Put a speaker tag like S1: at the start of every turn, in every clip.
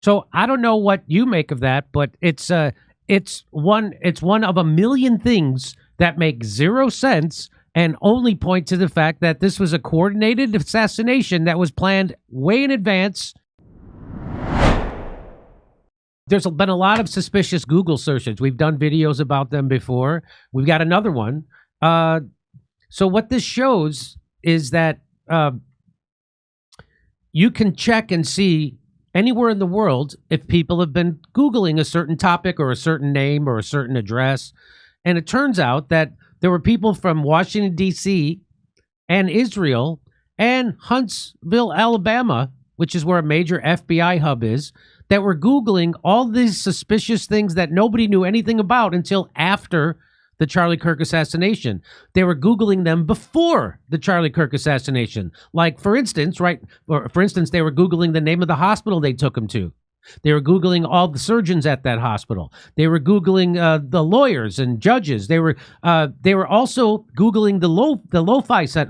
S1: So I don't know what you make of that, but it's one of a million things that make zero sense and only point to the fact that this was a coordinated assassination that was planned way in advance. There's been a lot of suspicious Google searches. We've done videos about them before. We've got another one. So what this shows is that you can check and see anywhere in the world if people have been Googling a certain topic or a certain name or a certain address. And it turns out that there were people from Washington, D.C. and Israel and Huntsville, Alabama, which is where a major FBI hub is, that were Googling all these suspicious things that nobody knew anything about until after the Charlie Kirk assassination. They were Googling them before the Charlie Kirk assassination. Like, for instance, they were Googling the name of the hospital they took him to. They were Googling all the surgeons at that hospital. They were Googling the lawyers and judges. They were also Googling the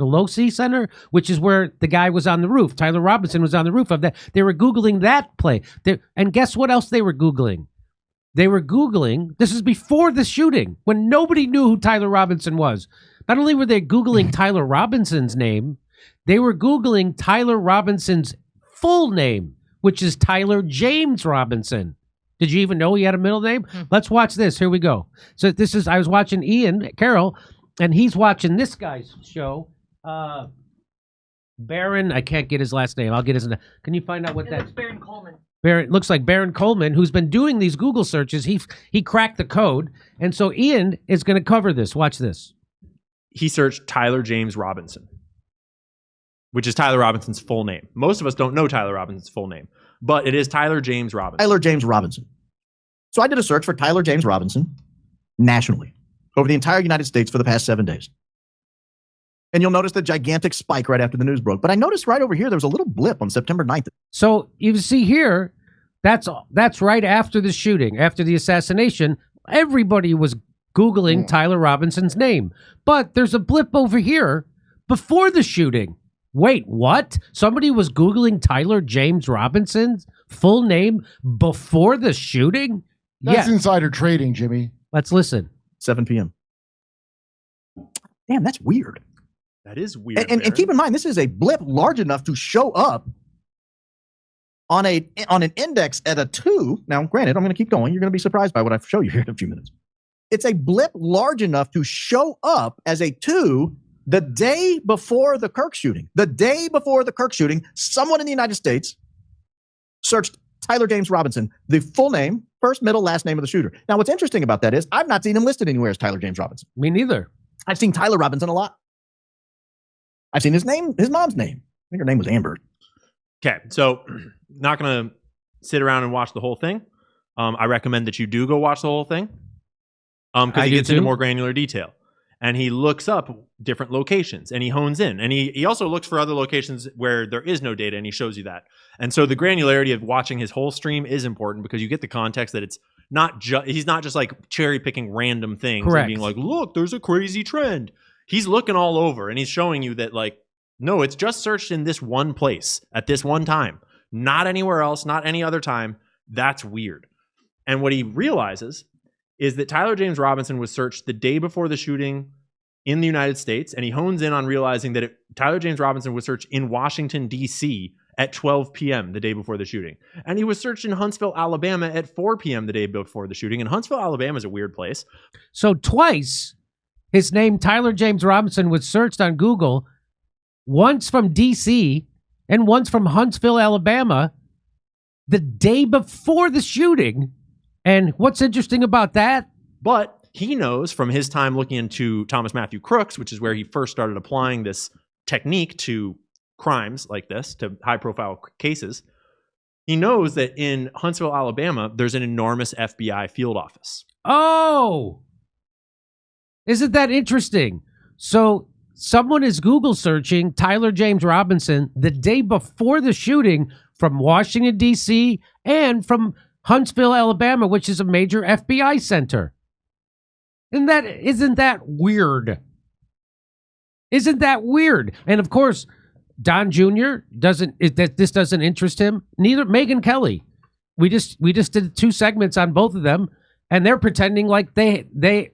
S1: Loci Center, which is where the guy was on the roof. Tyler Robinson was on the roof of that. They were Googling that place. And guess what else they were Googling? They were Googling, this is before the shooting, when nobody knew who Tyler Robinson was. Not only were they Googling Tyler Robinson's name, they were Googling Tyler Robinson's full name, which is Tyler James Robinson. Did you even know he had a middle name? Let's watch this. Here we go. So I was watching Ian Carroll, and he's watching this guy's show. Baron, I can't get his last name. I'll get his name. Can you find out what that is?
S2: Baron Coleman.
S1: Looks like Baron Coleman, who's been doing these Google searches. He cracked the code. And so Ian is going to cover this. Watch this.
S3: He searched Tyler James Robinson, which is Tyler Robinson's full name. Most of us don't know Tyler Robinson's full name, but it is Tyler James Robinson.
S4: Tyler James Robinson. So I did a search for Tyler James Robinson nationally over the entire United States for the past 7 days. And you'll notice the gigantic spike right after the news broke. But I noticed right over here, there was a little blip on September 9th.
S1: So you see here, that's right after the shooting, after the assassination. Everybody was Googling Tyler Robinson's name. But there's a blip over here before the shooting. Wait, what? Somebody was Googling Tyler James Robinson's full name before the shooting?
S5: That's insider trading, Jimmy.
S1: Let's listen.
S4: 7 p.m. Damn, that's weird.
S3: That is weird.
S4: And keep in mind, this is a blip large enough to show up on an index at a 2. Now, granted, I'm going to keep going. You're going to be surprised by what I show you here in a few minutes. It's a blip large enough to show up as a 2 the day before the Kirk shooting. The day before the Kirk shooting, someone in the United States searched Tyler James Robinson, the full name, first, middle, last name of the shooter. Now, what's interesting about that is I've not seen him listed anywhere as Tyler James Robinson.
S1: Me neither.
S4: I've seen Tyler Robinson a lot. I've seen his mom's name. I think her name was Amber.
S3: Okay, so not going to sit around and watch the whole thing. I recommend that you do go watch the whole thing because he gets into more granular detail. And he looks up different locations and he hones in. And he also looks for other locations where there is no data and he shows you that. And so the granularity of watching his whole stream is important because you get the context that it's not he's not just like cherry picking random things and being like, look, there's a crazy trend. He's looking all over and he's showing you that, like, no, it's just searched in this one place at this one time, not anywhere else, not any other time. That's weird. And what he realizes is that Tyler James Robinson was searched the day before the shooting in the United States. And he hones in on realizing that Tyler James Robinson was searched in Washington, D.C. at 12 p.m. the day before the shooting. And he was searched in Huntsville, Alabama at 4 p.m. the day before the shooting. And Huntsville, Alabama is a weird place.
S1: So twice his name, Tyler James Robinson, was searched on Google, once from D.C. and once from Huntsville, Alabama, the day before the shooting. And what's interesting about that?
S3: But he knows from his time looking into Thomas Matthew Crooks, which is where he first started applying this technique to crimes like this, to high-profile cases, he knows that in Huntsville, Alabama, there's an enormous FBI field office.
S1: Oh! Isn't that interesting? So someone is Google searching Tyler James Robinson the day before the shooting from Washington, D.C. and from Huntsville, Alabama, which is a major FBI center. Isn't that weird? Isn't that weird? And of course, Don Jr. this doesn't interest him. Neither Megyn Kelly. We just did 2 segments on both of them, and they're pretending like the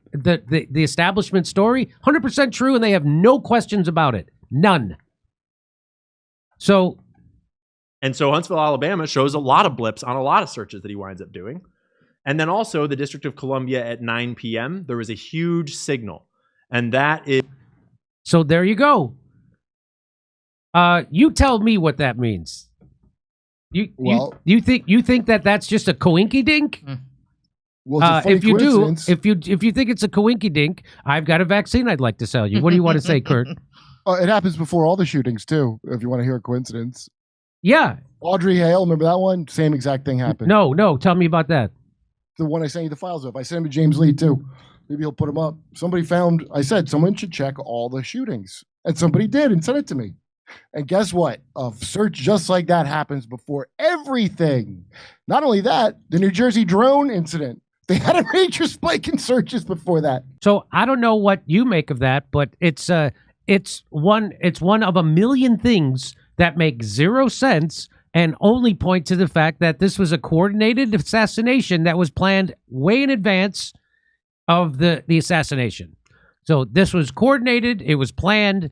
S1: establishment story 100% true, and they have no questions about it, none. So
S3: Huntsville, Alabama shows a lot of blips on a lot of searches that he winds up doing. And then also the District of Columbia at 9 p.m., there was a huge signal. And that is...
S1: So there you go. You tell me what that means. You think that that's just a coinky-dink?
S5: Well, it's a
S1: if you do,
S5: coincidence.
S1: if you think it's a coinky-dink, I've got a vaccine I'd like to sell you. What do you want to say, Kurt?
S5: It happens before all the shootings, too, if you want to hear a coincidence.
S1: Yeah.
S5: Audrey Hale, remember that one? Same exact thing happened.
S1: No, tell me about that.
S5: The one I sent you the files of. I sent him to James Lee, too. Maybe he'll put them up. I said someone should check all the shootings. And somebody did and sent it to me. And guess what? A search just like that happens before everything. Not only that, the New Jersey drone incident. They had a major spike in searches before that.
S1: So I don't know what you make of that, but it's one of a million things that make 0 sense and only point to the fact that this was a coordinated assassination that was planned way in advance of the assassination. So this was coordinated, it was planned,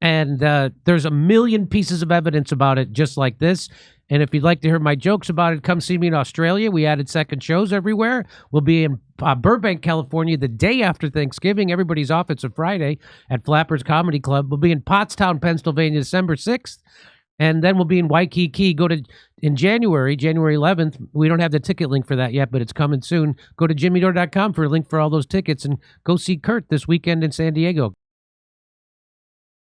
S1: and there's a million pieces of evidence about it just like this. And if you'd like to hear my jokes about it, come see me in Australia. We added second shows everywhere. We'll be in Burbank, California the day after Thanksgiving. Everybody's off. It's a Friday at Flappers Comedy Club. We'll be in Pottstown, Pennsylvania, December 6th. And then we'll be in Waikiki. In January 11th. We don't have the ticket link for that yet, but it's coming soon. Go to jimmydore.com for a link for all those tickets and go see Kurt this weekend in San Diego.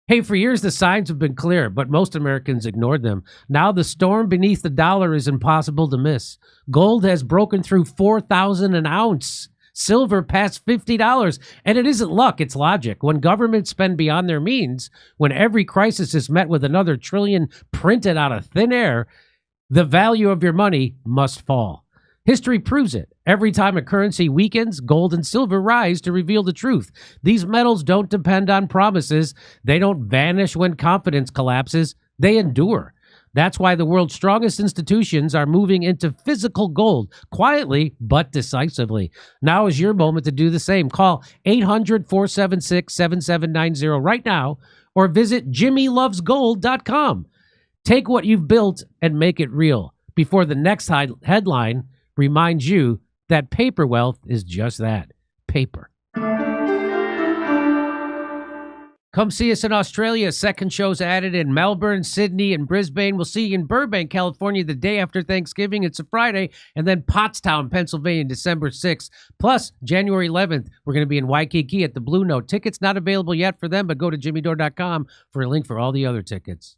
S1: Hey, for years the signs have been clear, but most Americans ignored them. Now the storm beneath the dollar is impossible to miss. Gold has broken through $4,000 an ounce. Silver past $50. And it isn't luck, it's logic. When governments spend beyond their means, when every crisis is met with another trillion printed out of thin air, the value of your money must fall. History proves it. Every time a currency weakens, gold and silver rise to reveal the truth. These metals don't depend on promises. They don't vanish when confidence collapses. They endure. That's why the world's strongest institutions are moving into physical gold, quietly but decisively. Now is your moment to do the same. Call 800-476-7790 right now or visit jimmylovesgold.com. Take what you've built and make it real before the next headline reminds you that paper wealth is just that, paper. Come see us in Australia. Second show's added in Melbourne, Sydney, and Brisbane. We'll see you in Burbank, California the day after Thanksgiving. It's a Friday. And then Pottstown, Pennsylvania, December 6th. Plus, January 11th, we're going to be in Waikiki at the Blue Note. Tickets not available yet for them, but go to jimmydore.com for a link for all the other tickets.